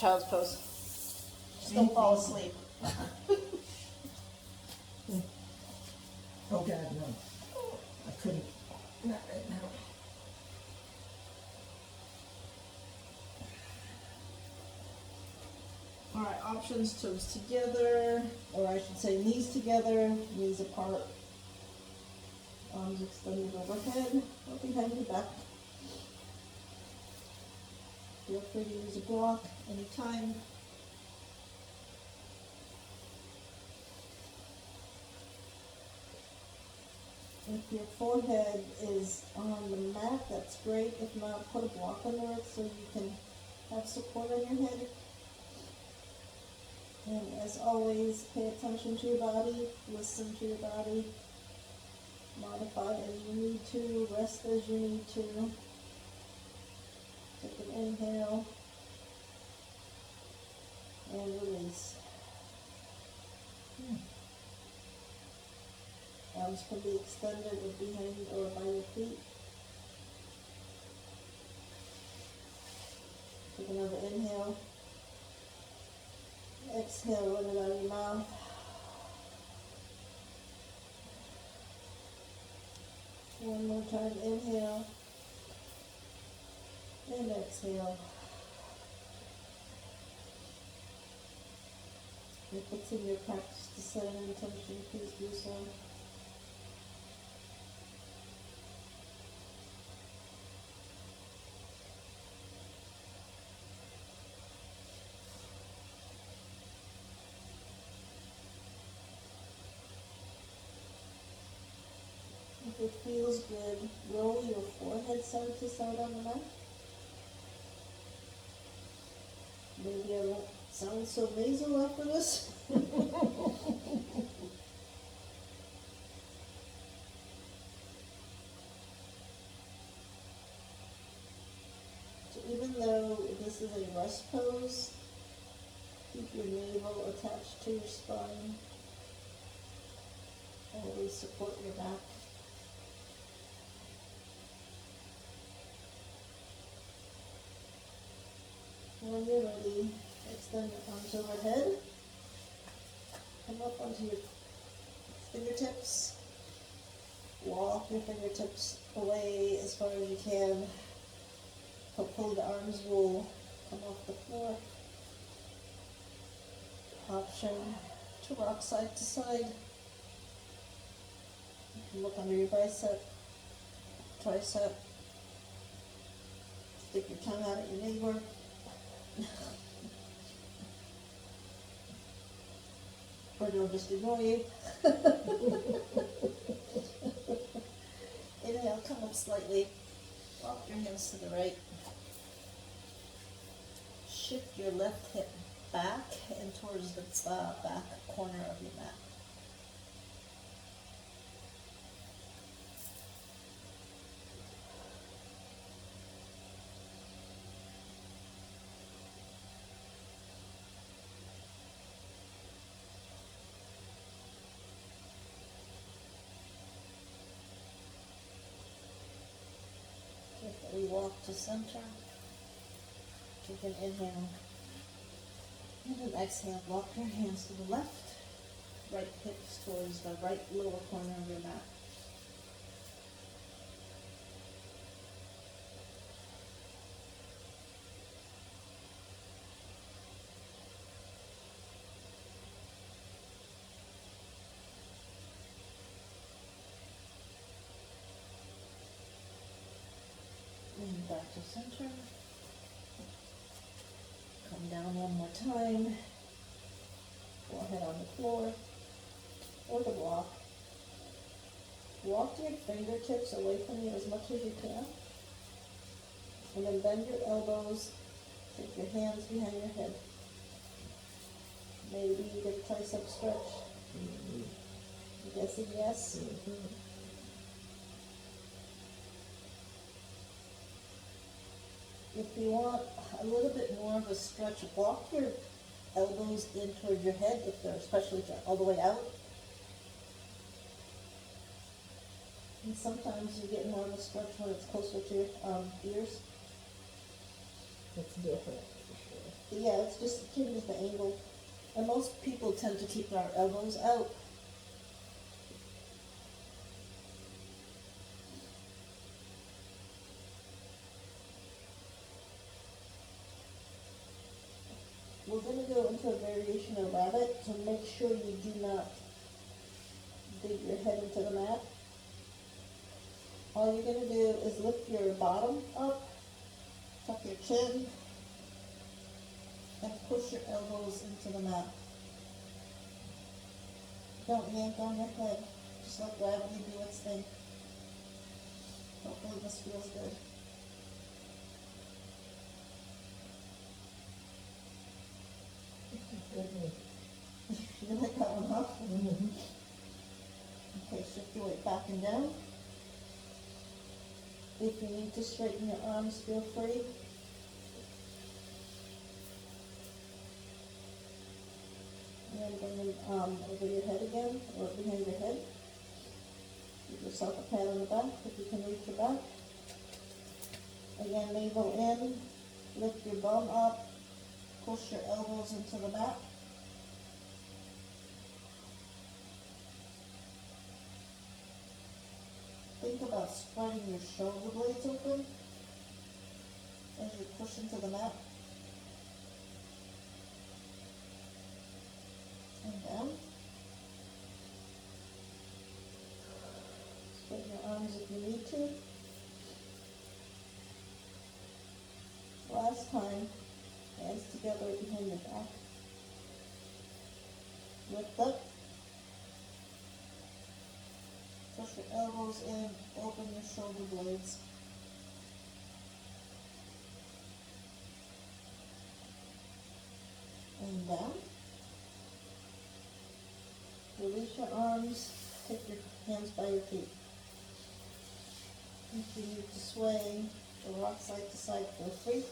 child's pose. Just don't fall asleep. Oh God, no. I couldn't. Not right now. Alright, options, toes together, or I should say knees together, knees apart. Arms extended overhead or behind your back. Feel free to use a block anytime. If your forehead is on the mat, that's great. If not, put a block under it so you can have support on your head. And as always, pay attention to your body, listen to your body, modify as you need to, rest as you need to. Take an inhale and release. Arms can be extended or behind or by your feet. Take another inhale. Exhale, let it out of your mouth. One more time, inhale. And exhale. If it's in your practice to set an intention, please do so. If it feels good, roll your forehead side to side on the mat. Maybe I won't sound so nasal after this. So even though this is a rest pose, keep your navel attached to your spine. Always support your back. When you're ready, extend your arms overhead. Come up onto your fingertips. Walk your fingertips away as far as you can. Hopefully the arms will come off the floor. Option to rock side to side. You can look under your bicep, tricep. Stick your tongue out at your neighbor. Or they'll just ignore you. Inhale, come up slightly. Walk your hands to the right. Shift your left hip back and towards the back corner of your mat. Carefully walk to center. Take an inhale. And an exhale. Walk your hands to the left. Right hips towards the right lower corner of your mat. And back to center. Come down one more time. Forehead on the floor or the block. Walk your fingertips away from you as much as you can. And then bend your elbows. Take your hands behind your head. Maybe you get a tricep stretch. I'm guessing yes. If you want a little bit more of a stretch, walk your elbows in towards your head if they're especially all the way out. And sometimes you get more of a stretch when it's closer to your ears. It's different for sure. Yeah, it's just changes the angle. And most people tend to keep our elbows out. We're gonna go into a variation of rabbit, so make sure you do not dig your head into the mat. All you're gonna do is lift your bottom up, tuck your chin, and push your elbows into the mat. Don't yank on your head, just let gravity do its thing. Hopefully this feels good. You like that one, huh? Okay, shift your weight back and down. If you need to straighten your arms, feel free. And then bring them over your head again, or behind your head. Give yourself a pat on the back if you can reach your back. Again, navel in, lift your bum up, push your elbows into the mat. Think about spreading your shoulder blades open as you push into the mat. And down. Straighten your arms if you need to. Last time, hands together behind your back. Lift up. Push your elbows in, open your shoulder blades. And down. Release your arms, take your hands by your feet. If you need to sway or rock side to side, feel free.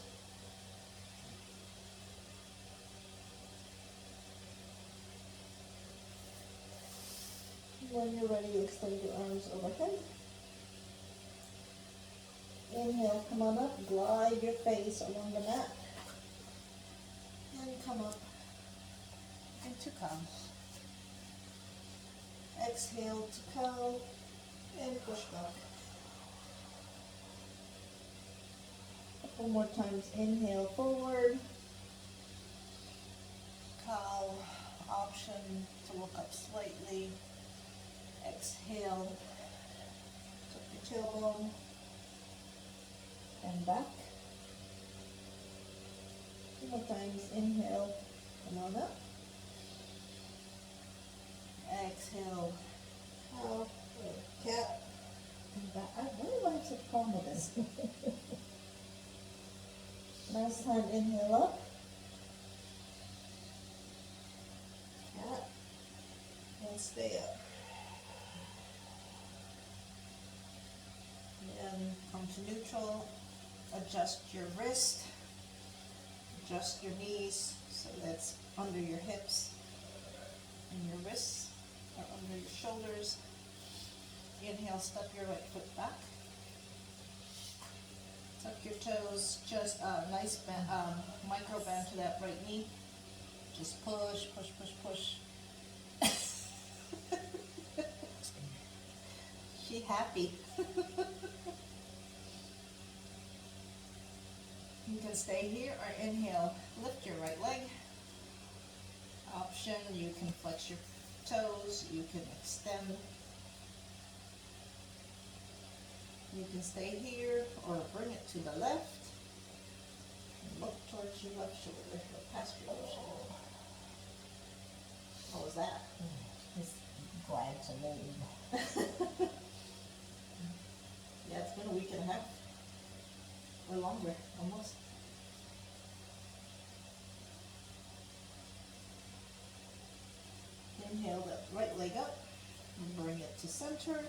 When you're ready, extend your arms overhead. Inhale, come on up, glide your face along the mat. And come up into cow. Exhale to cow and push back. Couple more times, inhale forward. Cow, option to look up slightly. Exhale, tuck your tailbone, and back. Two more times, inhale, come on up. Exhale, cow, or cat, and back. Why do I have such a problem with this? Last time, inhale up. Cat, and stay up. And come to neutral, adjust your wrist, adjust your knees so that's under your hips and your wrists are under your shoulders. Inhale, step your right foot back. Tuck your toes, just a nice bend, micro bend to that right knee. Just push, push, push, push. She happy. You can stay here or inhale, lift your right leg. Option, you can flex your toes, you can extend. You can stay here or bring it to the left. Look towards your left shoulder, or past your left shoulder. How was that? Just glad to move. Yeah, it's been a week and a half. Or longer, almost. Inhale that right leg up, and bring it to center,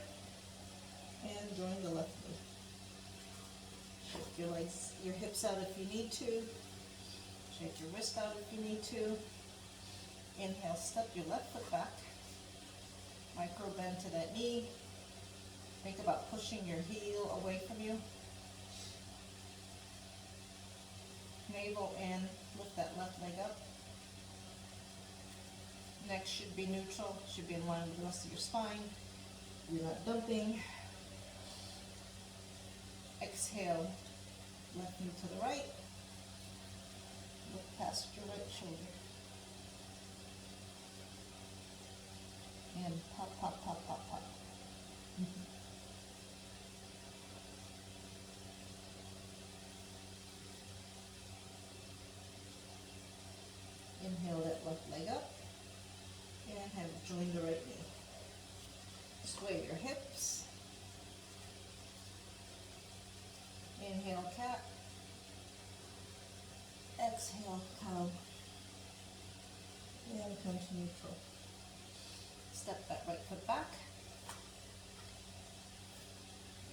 and join the left knee. Shift your legs, your hips out if you need to. Shake your wrist out if you need to. Inhale, step your left foot back. Micro bend to that knee. Think about pushing your heel away from you. Navel in, Lift that left leg up. Neck should be neutral, should be in line with the rest of your spine. You're not dumping. Exhale, left knee to the right. Look past your right shoulder. And pop, pop, pop, pop, pop. Inhale that left leg up. And have it join the right knee. Sway your hips. Inhale, cat. Exhale, cow. And come to neutral. Step that right foot back.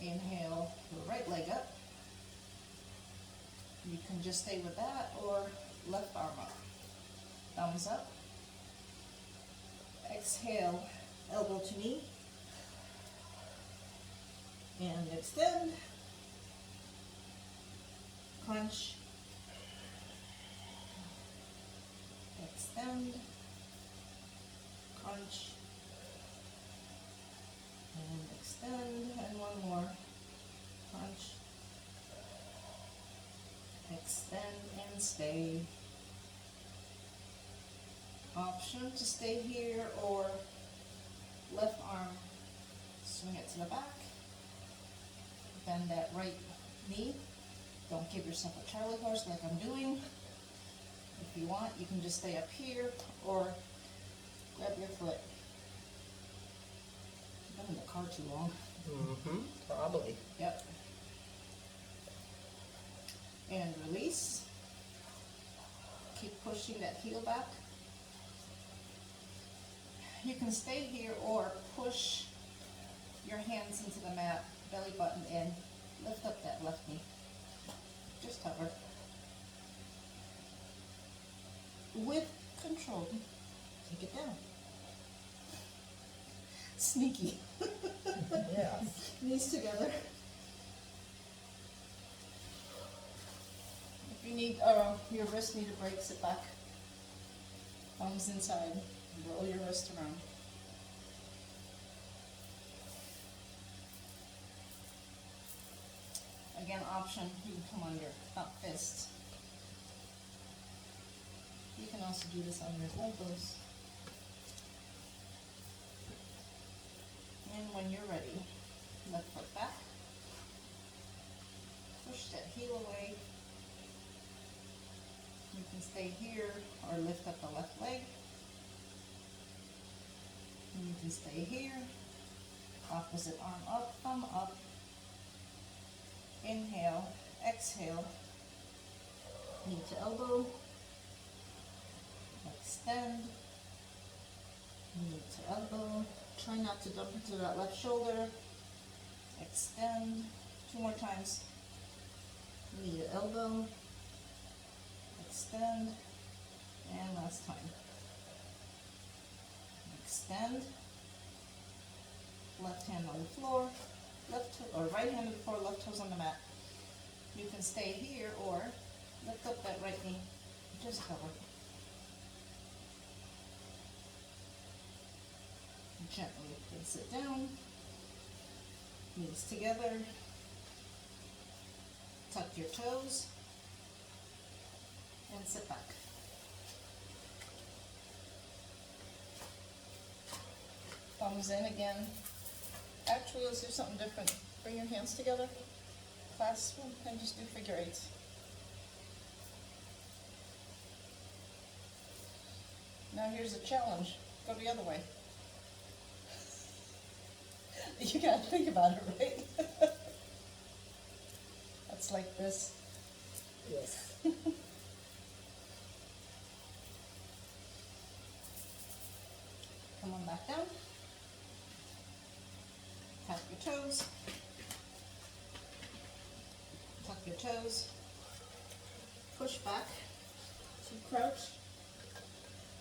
Inhale the right leg up. You can just stay with that or left arm up. Thumbs up. Exhale, elbow to knee. And extend. Crunch. Extend. Crunch. And extend. And one more. Crunch. Extend and stay. Option to stay here or left arm, swing it to the back. Bend that right knee. Don't give yourself a Charlie horse like I'm doing. If you want, you can just stay up here or grab your foot. I've been in the car too long. Probably. Yep. And release. Keep pushing that heel back. You can stay here or push your hands into the mat, belly button in, lift up that left knee. Just hover. With control, take it down. Sneaky. Yeah. Knees together. If you need, your wrist need a break, sit back. Thumbs inside. Roll your wrist around. Again, option, you can come under, up fist. You can also do this on your elbows. And when you're ready, left foot back. Push that heel away. You can stay here or lift up the left leg. And you can stay here. Opposite arm up, thumb up. Inhale, exhale. Knee to elbow. Extend. Knee to elbow. Try not to dump into that left shoulder. Extend. 2 more times. Knee to elbow. Extend. And last time. Extend. Left hand on the floor. Left toe, or right hand on the floor, left toes on the mat. You can stay here or lift up that right knee. Just cover. Gently place it down. Knees together. Tuck your toes. And sit back. Thumbs in again. Actually, let's do something different. Bring your hands together, clasp them, and just do figure eights. Now here's a challenge. Go the other way. You gotta think about it, right? That's like this. Yes. Come on back down. Tap your toes. Tuck your toes. Push back to crouch.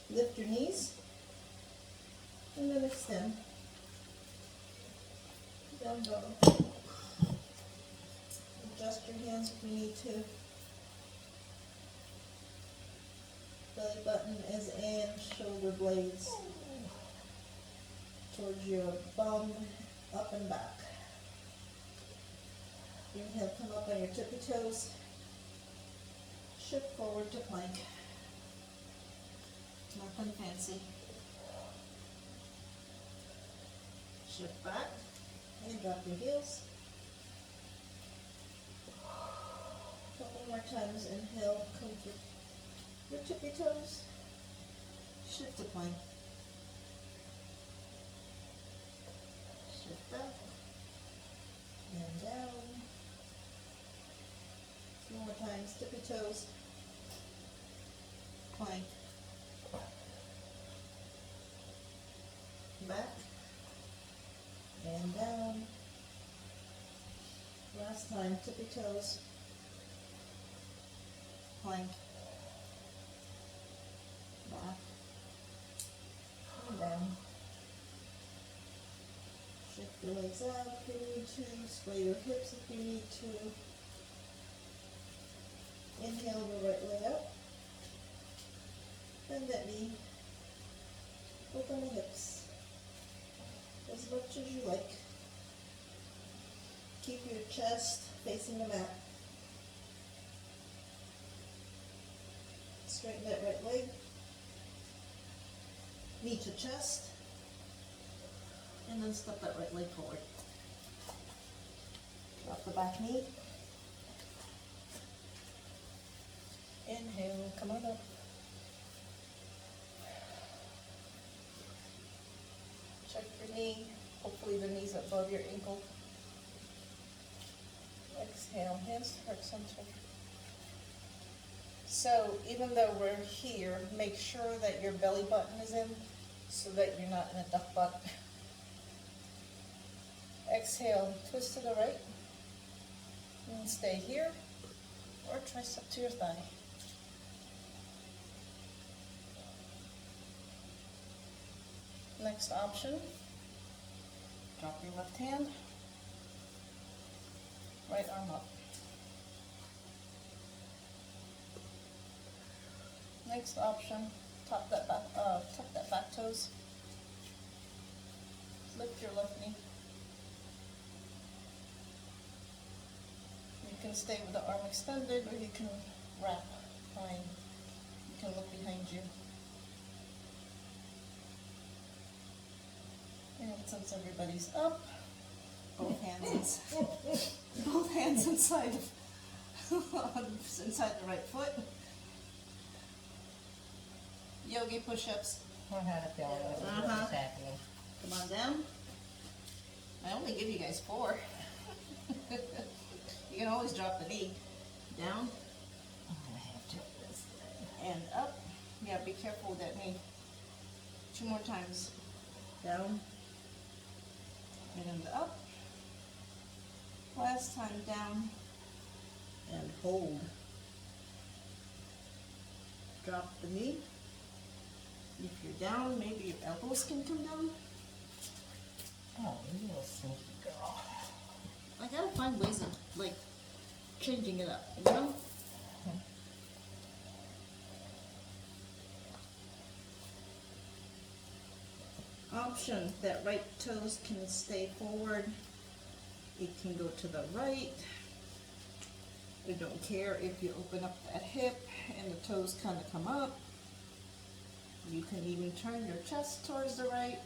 Lift your knees. And then extend. Down dog. Adjust your hands if you need to. belly button is in, shoulder blades towards your bum, up and back. Inhale, come up on your tippy toes. Shift forward to plank. Nothing fancy. Shift back and drop your heels. Couple more times. Inhale, come to your tippy toes. Shift to plank. Shift up and down. Two more times. Tippy toes. Plank. Back and down. Last time, tippy toes, plank, back, and down. Shift your legs out if you need to, sway your hips if you need to. Inhale the right leg up, bend that knee, open the hips as much as you like. Keep your chest facing the mat. Straighten that right leg. Knee to chest. And then step that right leg forward. Drop the back knee. Inhale, come on up. Check your knee. Hopefully the knee's above your ankle. Exhale, hands to heart center. So even though we're here, make sure that your belly button is in so that you're not in a duck butt. Exhale, twist to the right. And stay here or tricep to your thigh. Next option, drop your left hand, right arm up. Next option, tuck that back toes. Lift your left knee. You can stay with the arm extended or you can wrap, fine. You can look behind you. And since everybody's up, both hands inside inside the right foot. Yogi push-ups. I had a feeling that was what was happening. Come on down. I only give you guys 4. You can always drop the knee. Down I'm gonna have to this thing. and up. Yeah, be careful with that knee. 2 more times. Down and up. Last time down and hold. Drop the knee. If you're down, maybe your elbows can come down. Oh, you little sneaky girl. I gotta find ways of, like, changing it up, you know? Option, that right toes can stay forward. It can go to the right. I don't care if you open up that hip and the toes kind of come up. You can even turn your chest towards the right.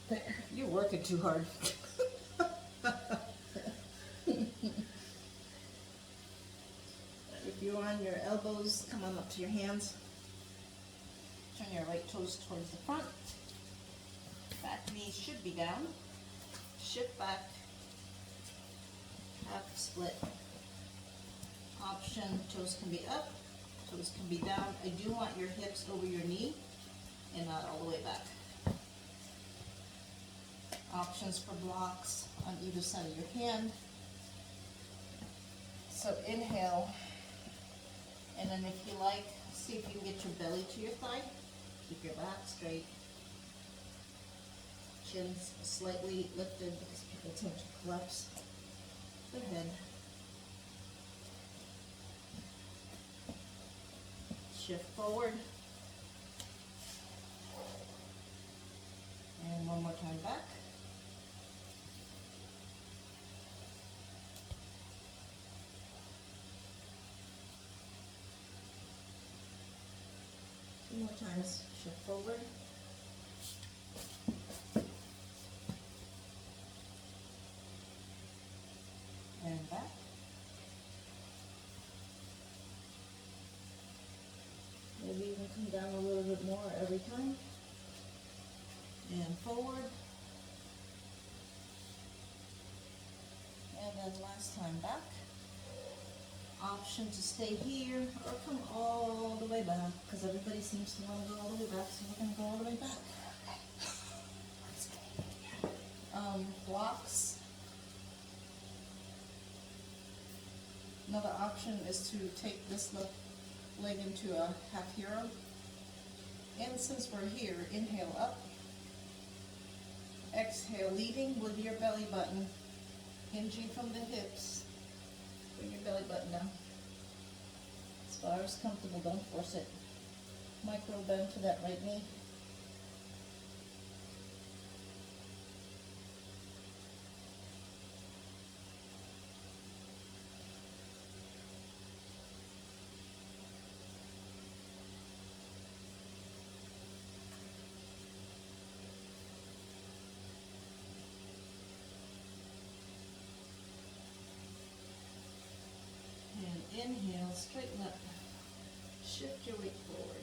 There, you're working too hard. If you're on your elbows, come on up to your hands. Turn your right toes towards the front. Back knee should be down. Shift back. Half split. Option, toes can be up, toes can be down. I do want your hips over your knee and not all the way back. Options for blocks on either side of your hand. So inhale, and then if you like, see if you can get your belly to your thigh. Keep your back straight. Chin slightly lifted because people tend to collapse their head. Shift forward. And one more time back. Two more times. Shift forward. And back. Maybe even come down a little bit more every time. And forward. And then last time back. Option to stay here or come all the way back, because everybody seems to want to go all the way back, so we're going to go all the way back. Blocks. Another option is to take this leg into a half hero. And since we're here, inhale up. Exhale, leading with your belly button, hinging from the hips. Bring your belly button down. As far as comfortable, don't force it. Micro bend to that right knee. Inhale, straighten up, shift your weight forward.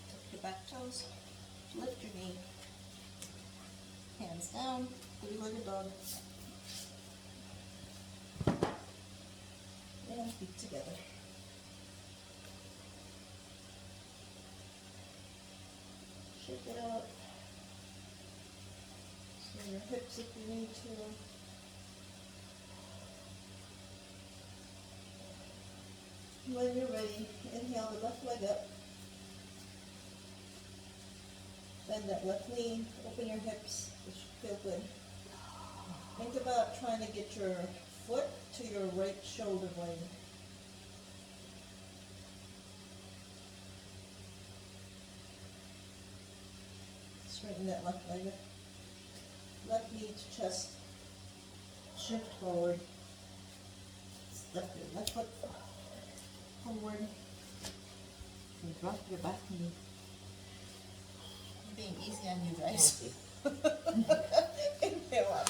Tuck your back toes, lift your knee, hands down, three-legged dog. And feet together. Shake it out. Swing your hips if you need to. When you're ready, inhale the left leg up. Bend that left knee, open your hips, it should feel good. Think about trying to get your foot to your right shoulder blade. Straighten that left leg up. Left knee to chest. Shift forward. Step your left foot forward, and drop your back knee. I'm being easy on you guys. Inhale up.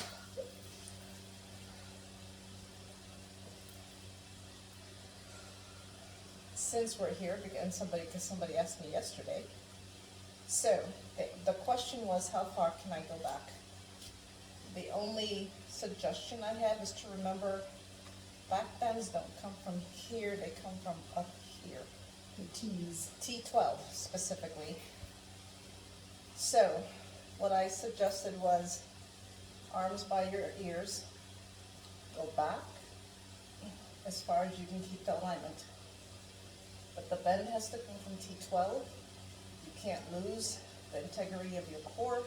Since we're here, because somebody asked me yesterday, so the question was, how far can I go back? The only suggestion I have is to remember back bends don't come from here, they come from up here. The T's. T12 specifically. So, what I suggested was arms by your ears, go back as far as you can keep the alignment. But the bend has to come from T12. You can't lose the integrity of your core,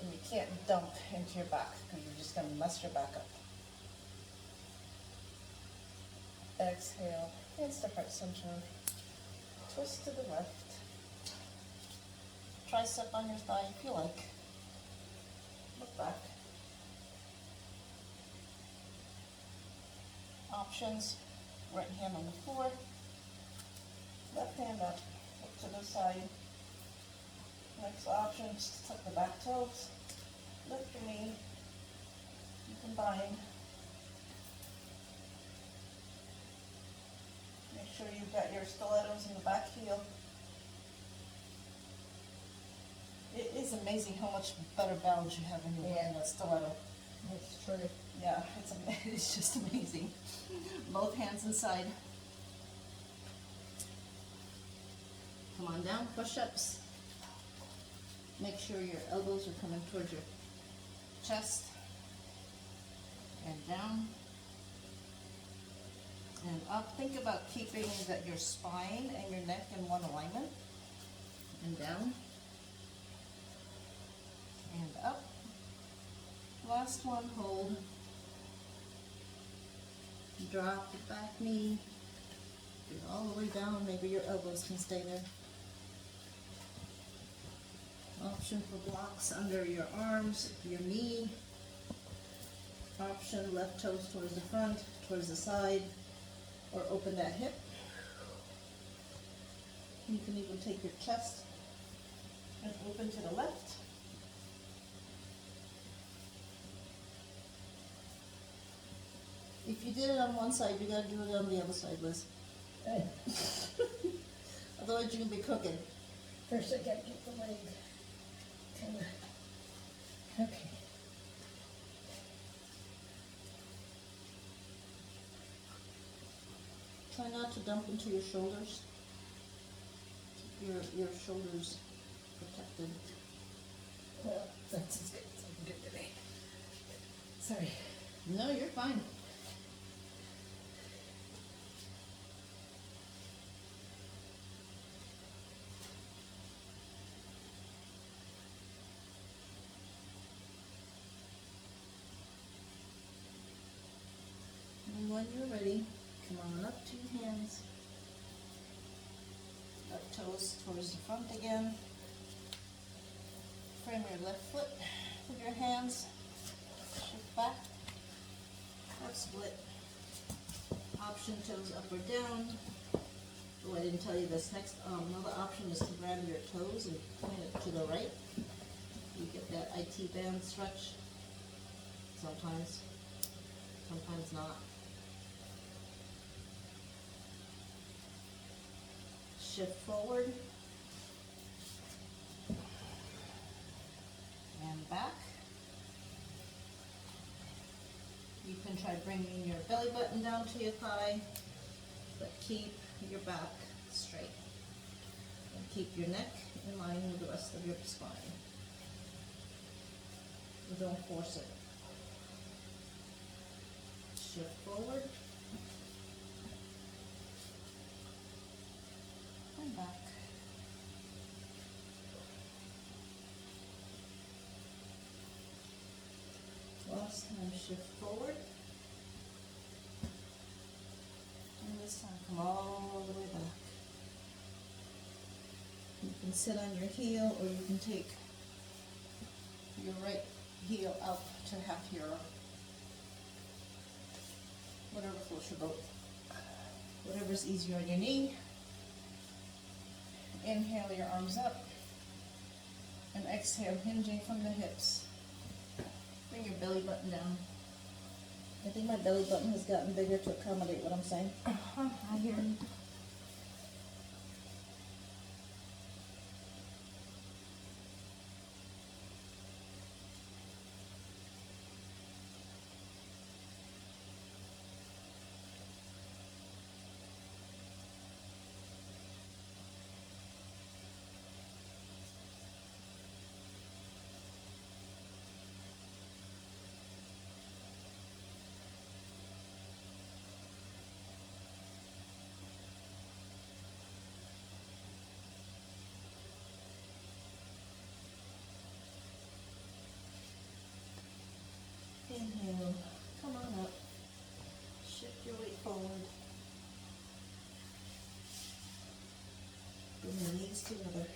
and you can't dump into your back, because you're just going to mess your back up. Exhale, hands to heart center, twist to the left, tricep on your thigh if you like, look back. Options, right hand on the floor, left hand up, look to the side. Next option is to tuck the back toes, lift your knee, you combine. Make sure you've got your stilettos in the back heel. It is amazing how much better balance you have when you're wearing that stiletto. That's true. Yeah, it's just amazing. Both hands inside. Come on down, push-ups. Make sure your elbows are coming towards your chest. and down and up. Think about keeping your spine and your neck in one alignment, and down and up. Last one, hold. Drop the back knee, get all the way down, maybe your elbows can stay there. Option for blocks under your arms, your knee. Option left toes towards the front, towards the side, or open that hip. You can even take your chest and open to the left. If you did it on one side, you gotta do it on the other side, Liz. Good. Otherwise, you're gonna be cooking. First I gotta get the leg. Kinda. Okay. Try not to dump into your shoulders. Keep your shoulders protected. Well, that's as good as I can do today. Sorry. No, you're fine. And when you're ready, come on up to your hands. Left toes towards the front again. Frame your left foot with your hands. Shift back. Or split. Option toes up or down. Oh, I didn't tell you this. Next, another option is to grab your toes and point it to the right. You get that IT band stretch. Sometimes not. Shift forward and back. You can try bringing your belly button down to your thigh, but keep your back straight. And keep your neck in line with the rest of your spine. Don't force it. Shift forward. And back. Last time, shift forward. And this time, come all the way back. You can sit on your heel, or you can take your right heel up to half your, whatever floats your boat. Whatever's easier on your knee. Inhale your arms up, and exhale, hinging from the hips. Bring your belly button down. I think my belly button has gotten bigger to accommodate what I'm saying. I hear you. Inhale, come on up, shift your weight forward, bring your knees together.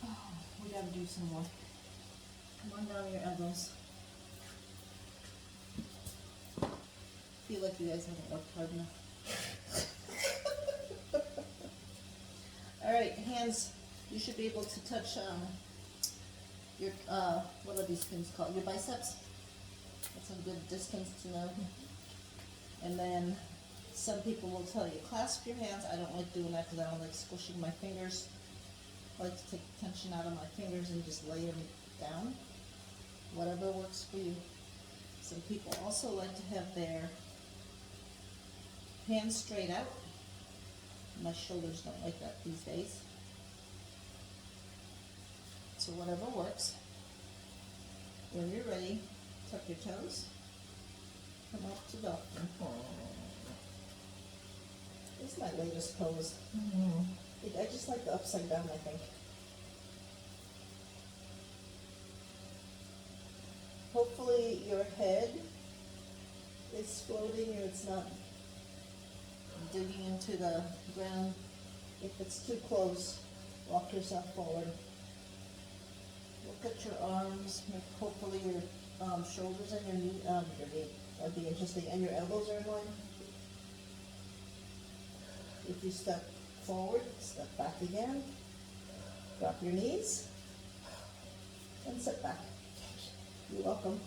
Oh, we gotta do some more. Come on down to your elbows. Feel like you guys haven't worked hard enough. Alright, hands, you should be able to touch your, what are these things called? Your biceps. That's a good distance to know. And then some people will tell you, clasp your hands. I don't like doing that because I don't like squishing my fingers. I like to take the tension out of my fingers and just lay them down. Whatever works for you. Some people also like to have their hands straight out. My shoulders don't like that these days. So whatever works. When you're ready, tuck your toes. Come up to dolphin. This is my latest pose. I just like the upside down, I think. Hopefully your head is floating and it's not digging into the ground. If it's too close, walk yourself forward. Look at your arms. Hopefully your shoulders and your knee, that'd be interesting, and your elbows are in line. If you step forward, step back again. Drop your knees and sit back. You're welcome.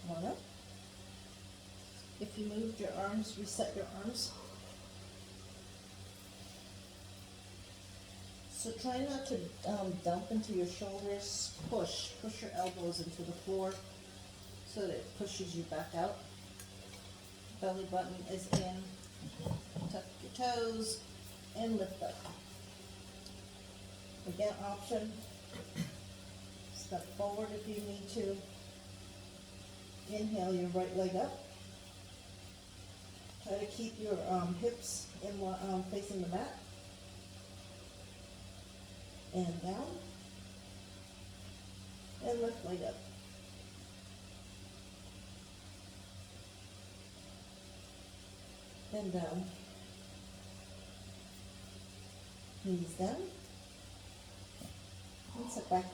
Come on up. If you moved your arms, reset your arms. So try not to dump into your shoulders. Push your elbows into the floor so that it pushes you back out. Belly button is in. Tuck your toes and lift up. Again, option. Step forward if you need to. Inhale your right leg up. Try to keep your hips in facing the mat. And down. And lift leg up. And down. Knees down. And sit back.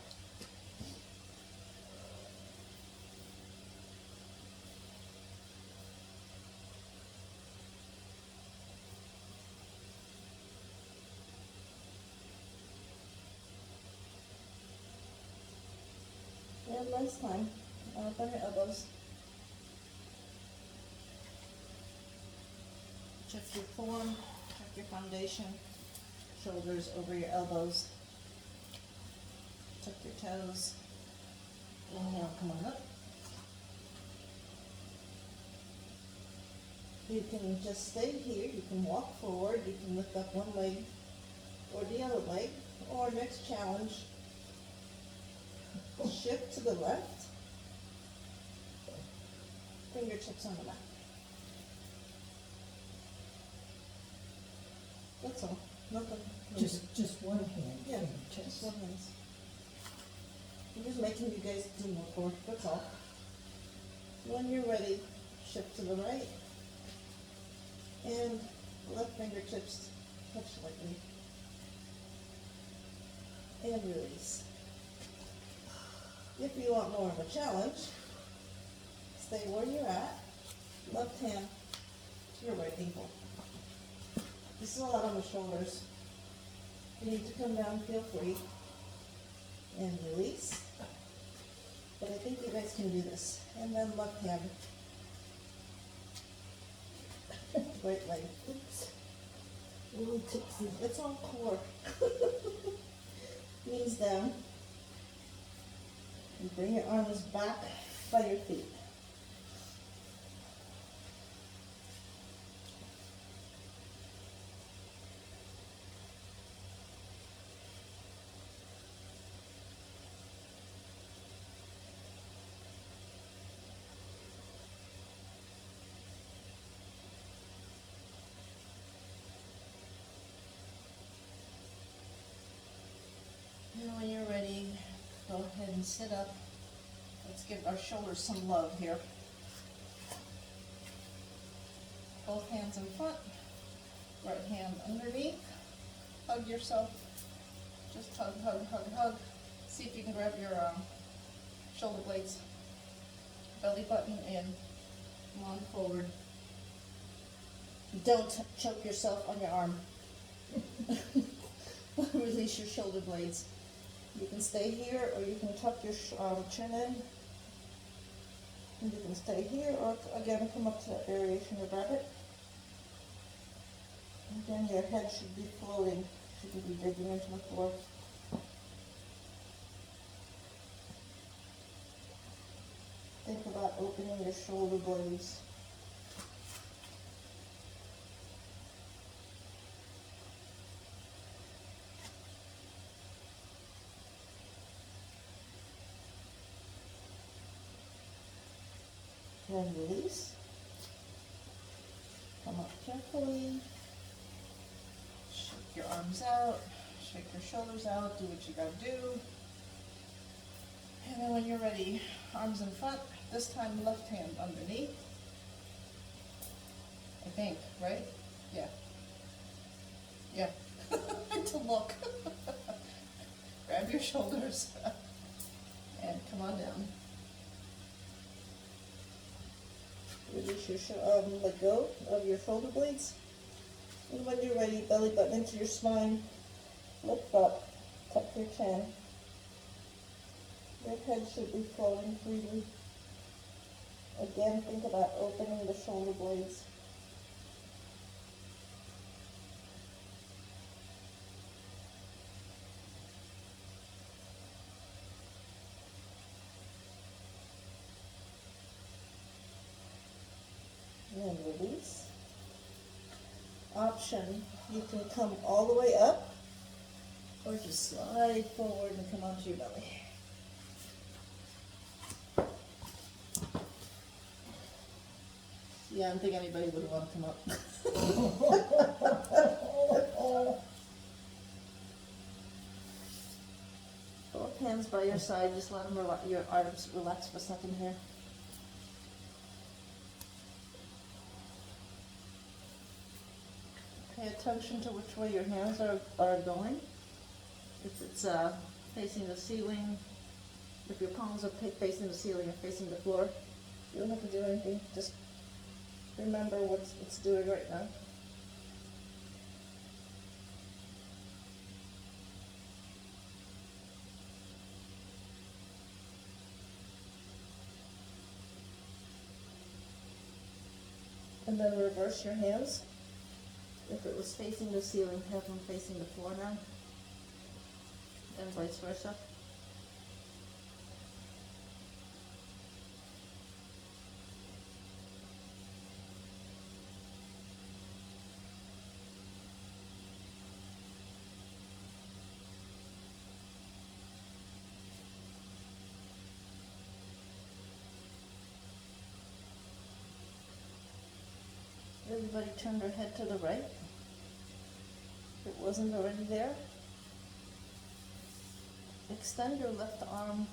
And last time, up on your elbows. Check your form, check your foundation, shoulders over your elbows. Tuck your toes. Inhale, come on up. You can just stay here, you can walk forward, you can lift up one leg or the other leg, or next challenge, shift to the left, fingertips on the mat. That's all, nothing. Just one hand. Yeah, just just one hand. I'm just making you guys do more work, that's all. When you're ready, shift to the right, and left fingertips touch lightly. And release. If you want more of a challenge, stay where you're at, left hand to your right ankle. This is a lot on the shoulders. You need to come down, feel free, and release. But I think you guys can do this. And then left hand, right leg. Oops. A little tipsy. It's on core. Knees down. And bring your arms back by your feet. And when you're ready, go ahead and sit up. Let's give our shoulders some love here. Both hands in front, right hand underneath. Hug yourself. Just hug, hug, hug, hug. See if you can grab your shoulder blades, belly button in. Come on forward. Don't choke yourself on your arm. Release your shoulder blades. You can stay here, or you can tuck your chin in. And you can stay here, or again, come up to that variation of rabbit. Again, your head should be floating, shouldn't be digging into the floor. Think about opening your shoulder blades. And release. Come up carefully. Shake your arms out, shake your shoulders out, do what you gotta do. And then when you're ready, arms in front, this time left hand underneath. I think, right? Yeah. Yeah. To look. Grab your shoulders and come on down. Release your let go of your shoulder blades. And when you're ready, belly button into your spine. Lift up, tuck your chin. Your head should be floating freely. Again, think about opening the shoulder blades. And release. Option, you can come all the way up or just slide forward and come onto your belly. Yeah, I don't think anybody would want to come up. Both hands by your side, just let them your arms relax for a second here. Pay attention to which way your hands are going. If it's facing the ceiling, if your palms are facing the ceiling or facing the floor, you don't have to do anything. Just remember what it's doing right now. And then reverse your hands. If it was facing the ceiling, have them facing the floor now. And vice versa. Everybody turn their head to the right. If it wasn't already there. Extend your left arm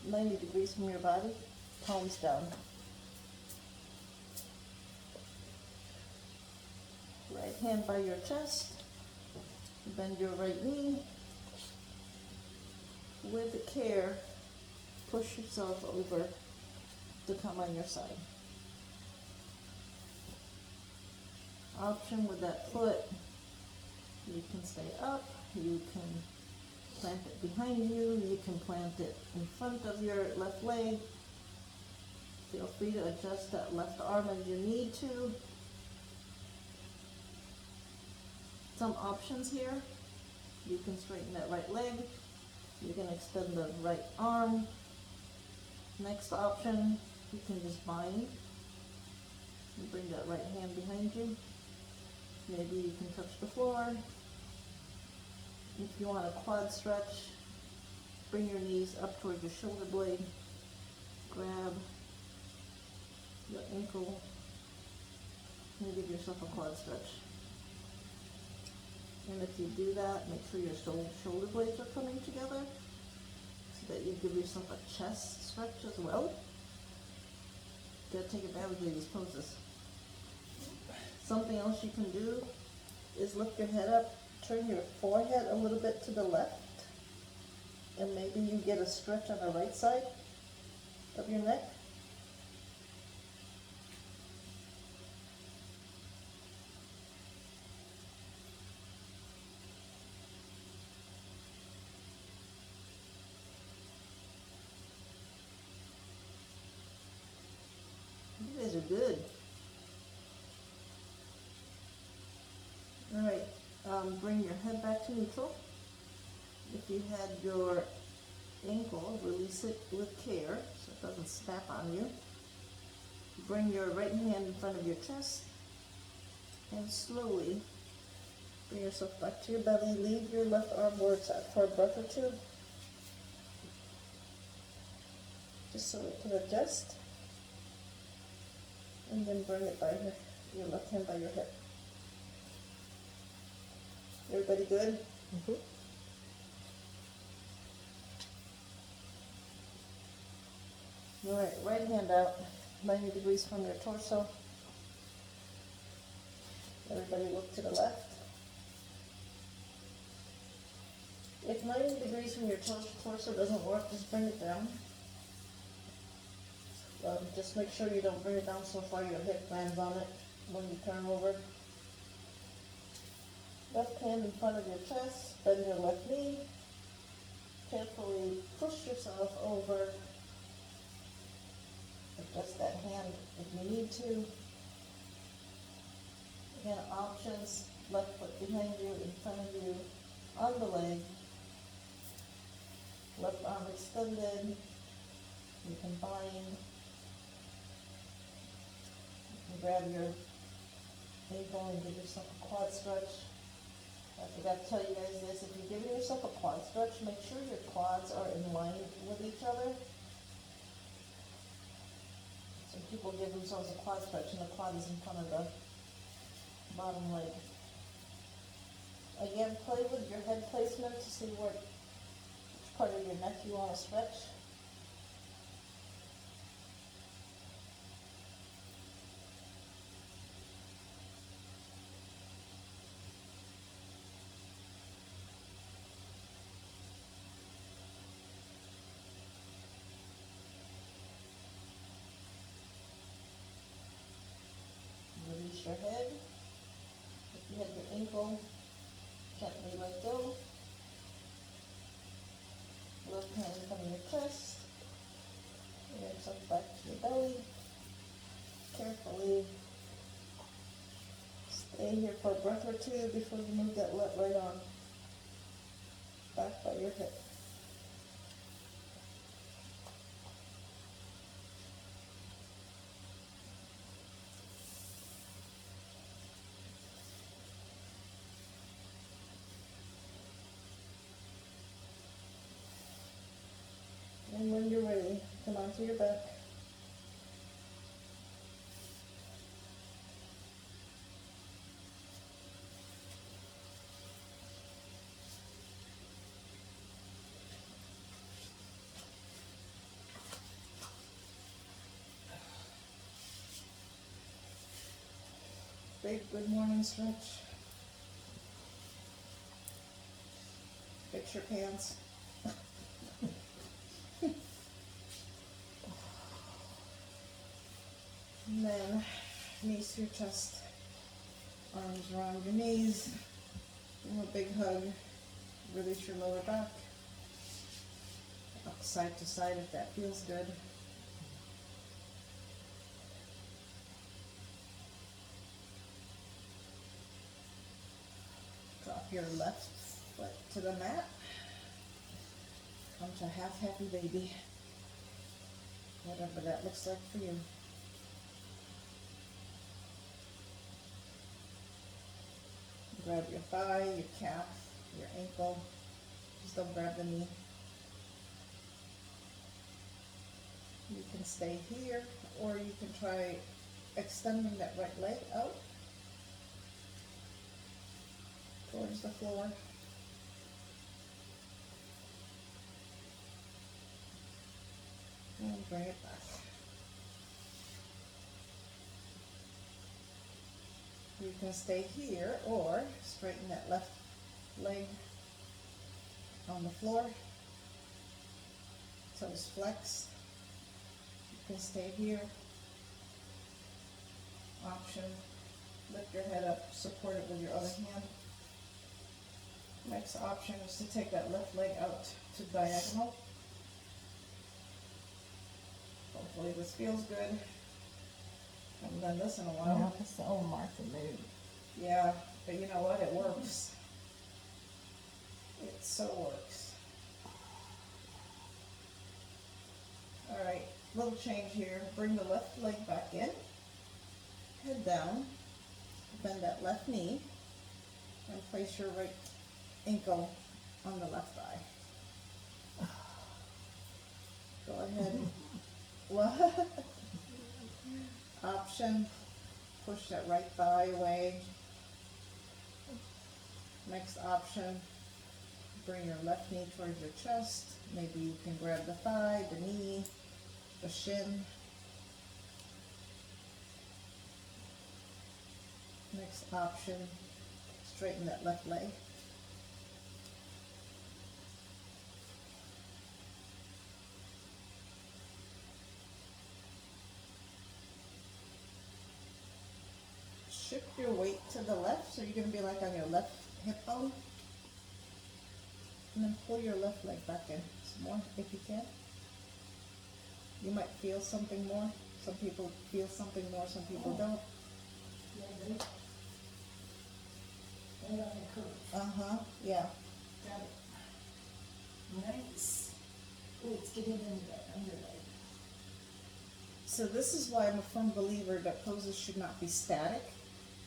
90 degrees from your body, palms down. Right hand by your chest. Bend your right knee. With care, push yourself over to come on your side. Option with that foot, you can stay up, you can plant it behind you, you can plant it in front of your left leg. Feel free to adjust that left arm as you need to. Some options here. You can straighten that right leg. You can extend the right arm. Next option, you can just bind. You bring that right hand behind you. Maybe you can touch the floor. If you want a quad stretch, bring your knees up towards your shoulder blade. Grab your ankle and give yourself a quad stretch. And if you do that, make sure your shoulder blades are coming together so that you give yourself a chest stretch as well. You gotta take advantage of these poses. Something else you can do is lift your head up, turn your forehead a little bit to the left, and maybe you get a stretch on the right side of your neck. You guys are good. bring your head back to neutral. If you had your ankle, release it with care so it doesn't snap on you. Bring your right hand in front of your chest and slowly bring yourself back to your belly. Leave your left arm where it's at for a breath or two, just so it can adjust. And then bring it by your left hand by your hip. Everybody good? Mm-hmm. Alright, right hand out, 90 degrees from your torso. Everybody look to the left. If 90 degrees from your torso doesn't work, just bring it down. Just make sure you don't bring it down so far your hip lands on it when you turn over. Left hand in front of your chest, bend your left knee. Carefully push yourself over. Adjust that hand if you need to. Again, options, left foot behind you, in front of you, on the leg. Left arm extended. You can bind. You can grab your ankle and give yourself a quad stretch. I forgot to tell you guys this, if you're giving yourself a quad stretch, make sure your quads are in line with each other. Some people give themselves a quad stretch and the quad is in front of the bottom leg. Again, play with your head placement to see which part of your neck you want to stretch. Release your head. If you had your ankle, gently let go. Left hand in front of your chest. Bring yourself back to your belly. Carefully stay here for a breath or two before you move that left right arm back by your hip. And when you're ready, come onto your back. Big good morning stretch. Fix your pants. And then knees to your chest, arms around your knees, give them a big hug, release your lower back, up side to side if that feels good. Drop your left foot to the mat, come to half happy baby, whatever that looks like for you. Grab your thigh, your calf, your ankle. Just don't grab the knee. You can stay here, or you can try extending that right leg out towards the floor. And bring it back. You can stay here or straighten that left leg on the floor, toes flexed. You can stay here. Option, lift your head up, support it with your other hand. Next option is to take that left leg out to diagonal. Hopefully this feels good. Haven't done this in a while. Yeah, that's the old Martha move. Yeah, but you know what? It works. so works. Alright, little change here. Bring the left leg back in. Head down. Bend that left knee. And place your right ankle on the left thigh. Go ahead. What? Option. Push that right thigh away. Next option. Bring your left knee towards your chest. Maybe you can grab the thigh, the knee, the shin. Next option, straighten that left leg. Shift your weight to the left, so you're going to be like on your left hip bone. And then pull your left leg back in some more if you can. You might feel something more. Some people feel something more, some people don't. Yeah, right on the curve. Uh-huh, yeah. Got it. Nice. Oh, it's getting into that underleg. So this is why I'm a firm believer that poses should not be static.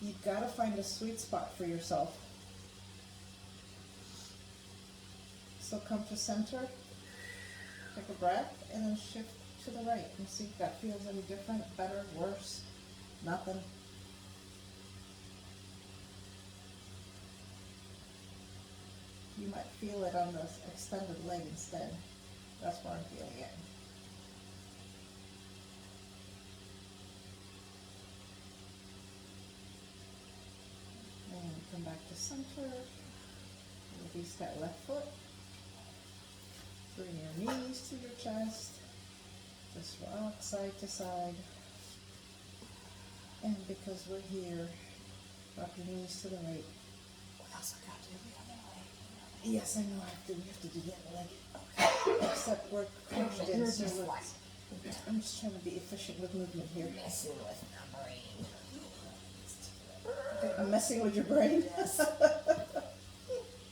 You've got to find a sweet spot for yourself. So come to center, take a breath, and then shift to the right and see if that feels any different, better, worse, nothing. You might feel it on the extended leg instead. That's where I'm feeling it. And come back to center. Release that left foot. Bring your knees to your chest. Just rock side to side. And because we're here, drop your knees to the right. What else I got to do the other leg? Yes, I know we have to do the other leg. Okay. Except we're crouched in, You're so just let's- like I'm just trying to be efficient with movement here. messing with my brain. I'm messing with your brain. Yes.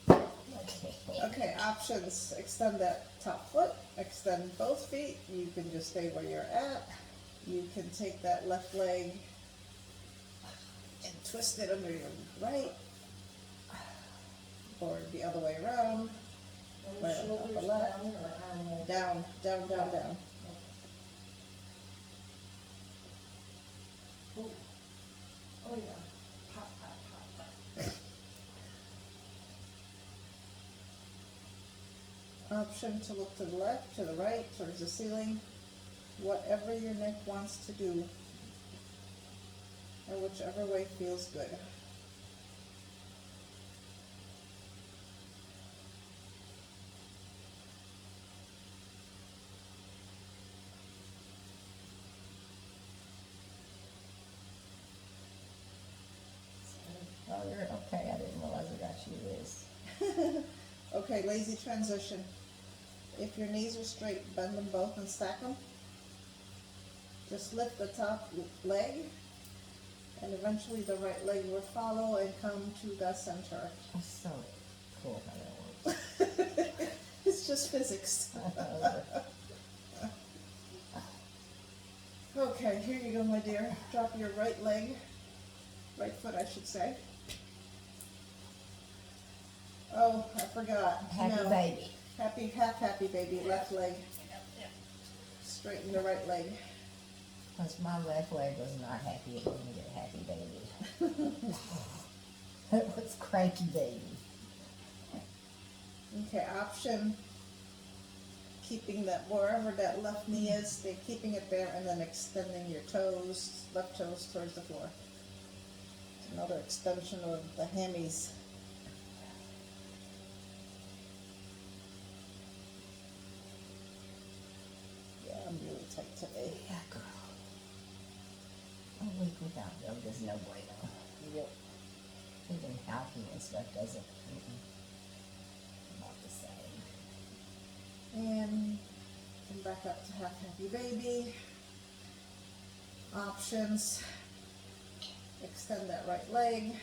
Okay. Okay, options. Extend that top foot, extend both feet. You can just stay where you're at. You can take that left leg and twist it under your right, or the other way around. Those Right, shoulders upper left. down or arm over? Down, down, down, down. Oh. Oh yeah. Pop, pop, pop, pop. Option to look to the left, to the right, towards the ceiling, whatever your neck wants to do, or whichever way feels good. Oh, you're okay. I didn't realize I got you this. Okay, lazy transition. If your knees are straight, bend them both and stack them. Just lift the top leg, and eventually the right leg will follow and come to the center. That's so cool how that works. It's just physics. Okay, here you go, my dear. Drop your right leg, right foot, I should say. Oh, I forgot. Happy No. baby. Happy baby. Left leg. Straighten the right leg. Because my left leg was not happy, it didn't get happy baby. It was cranky baby. Okay, option. Keeping that wherever that left knee is, stay keeping it there, and then extending your toes, left toes towards the floor. It's another extension of the hammies. Yeah, I'm really tight today. Yeah, girl. A week without yoga is no bueno. Yep. Even healthy and stuff doesn't. Not the same. And come back up to happy baby. Options. Extend that right leg.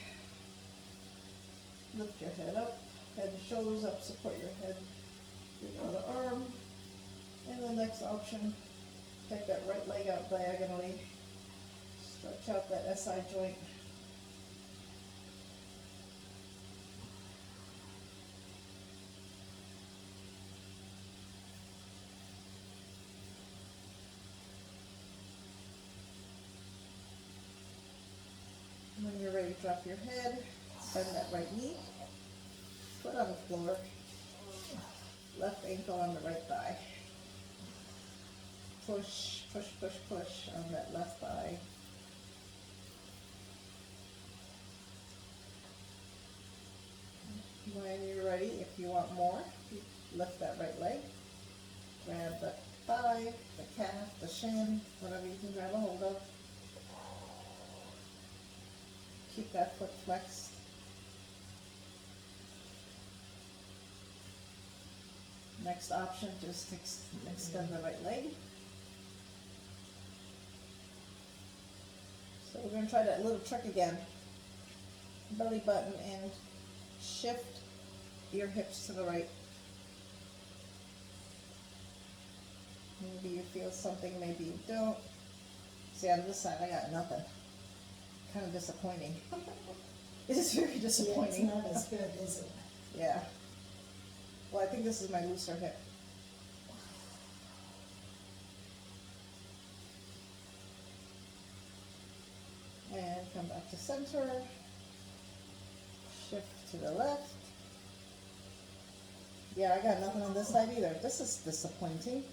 Lift your head up. Head and shoulders up, support your head, your other arm. And the next option, take that right leg out diagonally, stretch out that SI joint. When you're ready, drop your head, bend that right knee, foot on the floor, left ankle on the right thigh. Push, push, push, push on that left thigh. When you're ready, if you want more, you lift that right leg, grab the thigh, the calf, the shin, whatever you can grab a hold of. Keep that foot flexed. Next option, just extend the right leg. So we're going to try that little trick again. Belly button and shift your hips to the right. Maybe you feel something, maybe you don't. See, on this side I got nothing. Kind of disappointing. It is very disappointing. Yeah, it's not as good, is it? Yeah. Well, I think this is my looser hip. And come back to center. Shift to the left. Yeah, I got nothing on this side either. This is disappointing.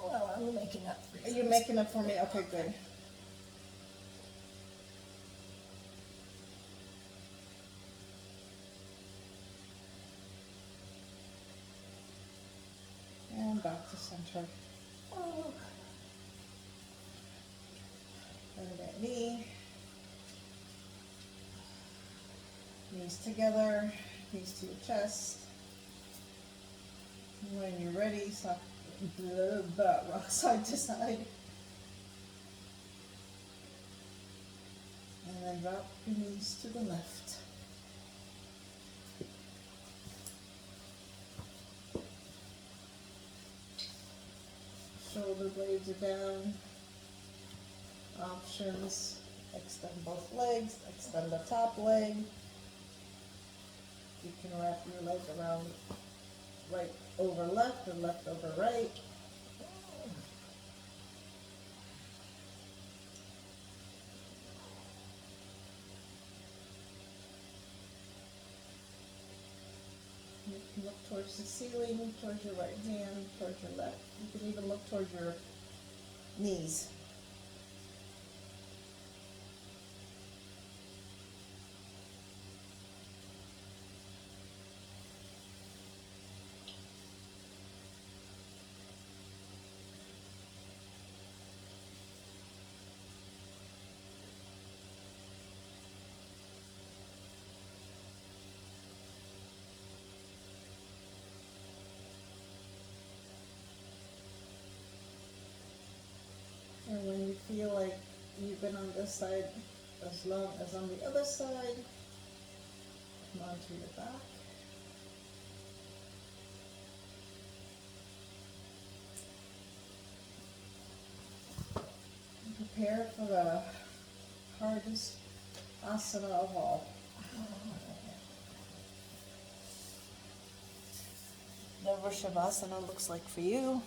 Well, I'm making up for Are you. you making up for me? Okay, good. And back to center. Oh, Bend that knee. Knees together, knees to your chest. When you're ready, rock side to side. And then drop your knees to the left. Shoulder blades are down. Options, extend both legs, extend the top leg. You can wrap your leg around right over left or left over right. You can look towards the ceiling, towards your right hand, towards your left. You can even look towards your knees. And when you feel like you've been on this side as long as on the other side, come onto your back. And prepare for the hardest asana of all. The Vrushabhasana looks like for you.